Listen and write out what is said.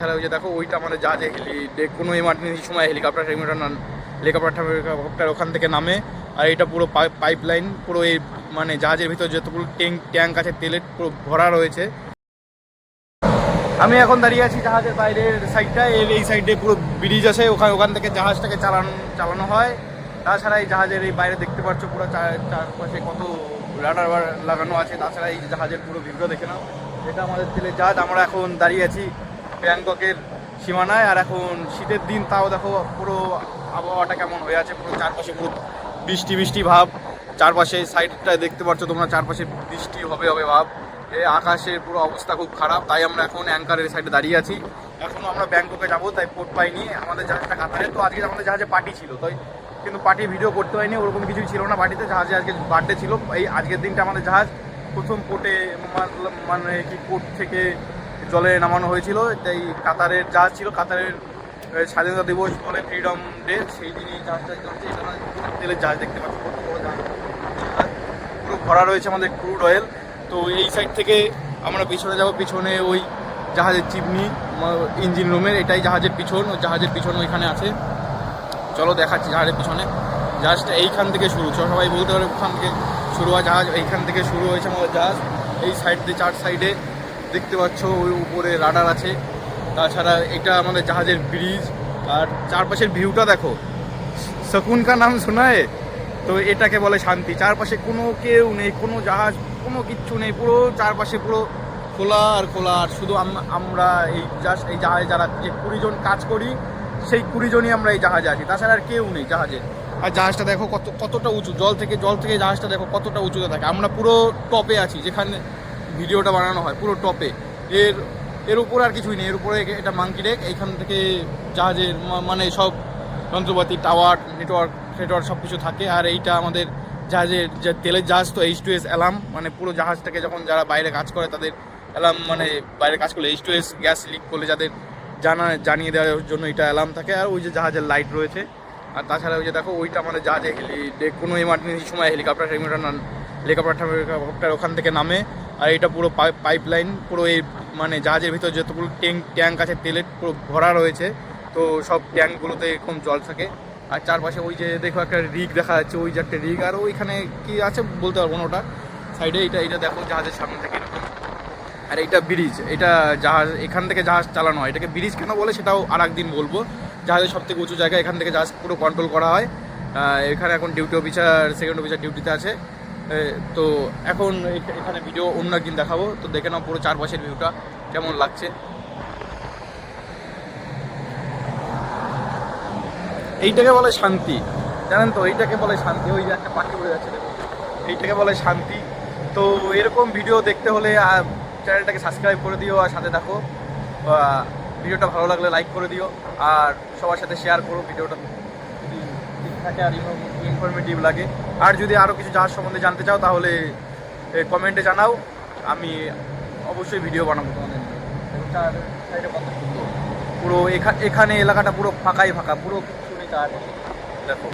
তাহলে ওই যে দেখো ওইটা আমাদের জাহাজে কোনো এমার্জেন্সি সময় হেলিকপ্টার ওখান থেকে নামে। আর এটা পুরো পাইপ লাইন পুরো এই মানে জাহাজের ভিতর যতগুলো ট্যাঙ্ক আছে তেলের পুরো ভরা রয়েছে। আমি এখন দাঁড়িয়ে আছি জাহাজের বাইরের সাইডটায়। এই সাইডে পুরো ব্রিজ আছে, ওখান থেকে জাহাজটাকে চালানো হয়। তাছাড়া এই জাহাজের এই বাইরে দেখতে পাচ্ছ পুরো চারপাশে কত রাডার লাগানো আছে। তাছাড়া এই জাহাজের পুরো ভিডিও দেখে নাও। এটা আমাদের তেলের জাহাজ। আমরা এখন দাঁড়িয়ে আছি ব্যাংককের সীমানায়। আর এখন শীতের দিন, তাও দেখো পুরো আবহাওয়াটা কেমন হয়ে আছে। পুরো চারপাশে পুরো বৃষ্টি ভাব। চারপাশে সাইডটা দেখতে পাচ্ছ তোমরা, চারপাশে বৃষ্টি হবে ভাব। আকাশের পুরো অবস্থা খুব খারাপ। তাই আমরা এখন অ্যাঙ্কারের সাইডে দাঁড়িয়ে আছি। এখনও আমরা ব্যাংককে যাবো, তাই পোর্ট পাইনি। আমাদের জাহাজটা কাতারে, তো আজকে আমাদের জাহাজে পার্টি ছিল, তাই কিন্তু পার্টি ভিডিও করতে হয়নি, ওরকম কিছুই ছিল না পার্টিতে। জাহাজে আজকে বার্থডে ছিল। এই আজকের দিনটা আমাদের জাহাজ প্রথম পোর্টে মানে কি পোর্ট থেকে জলে নামানো হয়েছিল। তাই কাতারের জাহাজ ছিল, কাতারের স্বাধীনতা দিবস বলে ফ্রিডম ডে, সেই দিনই জাহাজটা চলছে। এটা তেলের জাহাজ দেখতে পাচ্ছি, কত বড় জাহাজ, পুরো ভরা রয়েছে আমাদের ক্রুড অয়েল। তো এই সাইড থেকে আমরা পিছনে যাব, পিছনে ওই জাহাজের চিমনি ইঞ্জিন রুমের, এটাই জাহাজের পিছন। ওই জাহাজের পিছনে ওইখানে আছে, চলো দেখাচ্ছি জাহাজের পিছনে। জাহাজটা এইখান থেকে শুরু, সবাই বলতে পারে ওখান থেকে শুরু হয় জাহাজ। এইখান থেকে শুরু হয়েছে আমাদের জাহাজ। এই সাইড দিয়ে চার সাইডে দেখতে পাচ্ছ ওই উপরে রাডার আছে। তাছাড়া এটা আমাদের জাহাজের ব্রিজ। আর চারপাশের ভিউটা দেখো, শকুন কা নাম শোনায়, তো এটাকে বলে শান্তি। চারপাশে কোনো কেউ নেই, কোনো জাহাজ, কোনো কিচ্ছু নেই, পুরো চারপাশে পুরো খোলা আর খোলা। আর শুধু আমরা এই জাহাজে যারা যে 20 জন কাজ করি, সেই 20 জনই আমরা এই জাহাজে আছি, তাছাড়া আর কেউ নেই জাহাজে। আর জাহাজটা দেখো কতটা উঁচু, জল থেকে জাহাজটা দেখো কতটা উঁচুতে থাকে। আমরা পুরো টপে আছি, যেখানে ভিডিওটা বানানো হয়, পুরো টপে। এর উপরে আর কিছুই নেই। এর উপরে এটা মাঙ্কি ডেক। এইখান থেকে জাহাজের মানে সব যন্ত্রপাতি, টাওয়ার, নেটওয়ার্ক সব কিছু থাকে। আর এইটা আমাদের জাহাজের যে তেলের জাহাজ, তো H2S অ্যালার্ম, মানে পুরো জাহাজটাকে যখন যারা বাইরে কাজ করে তাদের অ্যালার্ম, মানে বাইরে কাজ করলে H2S গ্যাস লিক করলে যাদের জানিয়ে দেওয়ার জন্য এটা অ্যালার্ম থাকে। আর ওই যে জাহাজের লাইট রয়েছে। আর তাছাড়া ওই যে দেখো ওইটা আমাদের জাহাজে কোনো এমার্জেন্সি সময় হেলিকপ্টার ওখান থেকে নামে। আর এটা পুরো পাইপ লাইন পুরো এই মানে জাহাজের ভিতর যতগুলো ট্যাঙ্ক আছে তেলের পুরো ভরা রয়েছে। তো সব ট্যাঙ্কগুলোতে এরকম জল থাকে। আর চারপাশে ওই যে দেখো একটা রিগ দেখা যাচ্ছে, ওই যে একটা রিগ। আর ওইখানে কি আছে বলতে পারবো না, ওটা সাইডে। এটা দেখো জাহাজের সামনে থেকে এরকম। আর এইটা ব্রিজ, এটা জাহাজ, এখান থেকে জাহাজ চালানো হয়। এটাকে ব্রিজ কেন বলে সেটাও আর একদিন বলবো। জাহাজের সব থেকে উঁচু জায়গা, এখান থেকে জাহাজ পুরো কন্ট্রোল করা হয়। এখানে এখন সেকেন্ড অফিসার ডিউটিতে আছে। তো এখন এখানে ভিডিও অন্য একদিন দেখাবো। তো দেখে নাও পুরো চারপাশের ভিউটা কেমন লাগছে। এইটাকে বলে শান্তি, জানেন তো, এইটাকে বলে শান্তি। ওই যে একটা পাখি উড়ে যাচ্ছে দেখুন, এইটাকে বলে শান্তি। তো এরকম ভিডিও দেখতে হলে চ্যানেলটাকে সাবস্ক্রাইব করে দিও আর সাথে দেখো। ভিডিওটা ভালো লাগলে লাইক করে দিও আর সবার সাথে শেয়ার করো। ভিডিওটা যদি ঠিক থাকে আর ইনফরমেটিভ লাগে। আর যদি আরও কিছু জাহাজ সম্বন্ধে জানতে চাও তাহলে কমেন্টে জানাও, আমি অবশ্যই ভিডিও বানাবো তোমাদের। চার সাইডে কত সুন্দর, পুরো এখানে এলাকাটা পুরো ফাঁকা, পুরো কিছু নেই। দেখো।